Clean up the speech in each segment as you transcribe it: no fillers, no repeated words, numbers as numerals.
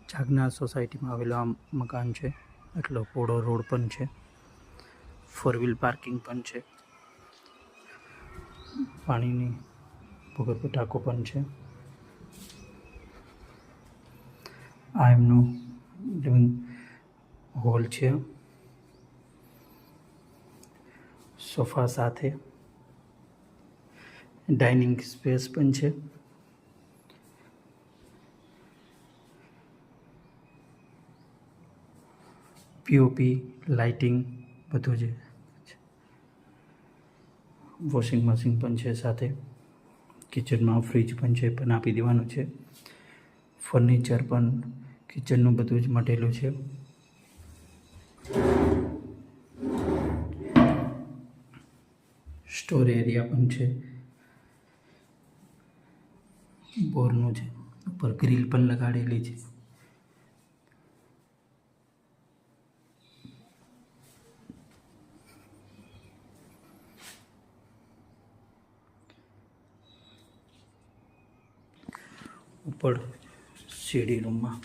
જાગનાર સોસાયટીમાં આવેલું આ મકાન છે. એટલો પહોળો રોડ પણ છે, 4 વ્હીલ પાર્કિંગ પણ છે, પાણીની ભૂગર્ભ ટાંકો પણ છે. આ એમનું લિવિંગ હોલ છે, સોફા સાથે ડાઇનિંગ સ્પેસ પણ છે. પીઓપી લાઇટિંગ બધું જ છે. વોશિંગ મશીન પણ છે સાથે. કિચનમાં ફ્રીજ પણ છે, પણ આપી દેવાનું છે. ફર્નિચર પણ કિચનનું બધું જ મટેલું છે. સ્ટોર એરિયા પણ છે. બોરનું છે, ઉપર ગ્રીલ પણ લગાડેલી છે. ઉપર સીડી રૂમમાં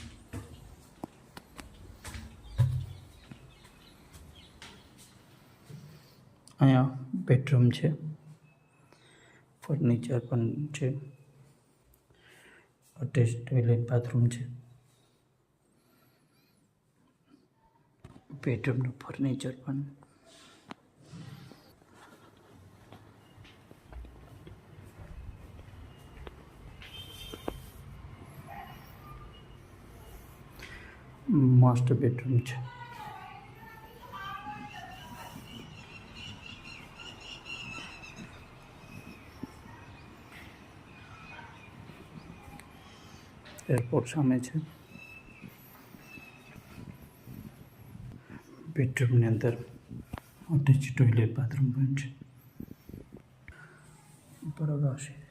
અહીંયા બેડરૂમ છે, ફર્નિચર પણ છે, અટેચ ટોયલેટ બાથરૂમ છે. બેડરૂમનું ફર્નિચર પણ માસ્ટર બેડરૂમ છે. એરપોર્ટ સામે છે. બેડરૂમની અંદર અટેચ ટોયલેટ બાથરૂમ પણ છે. બરોબર છે.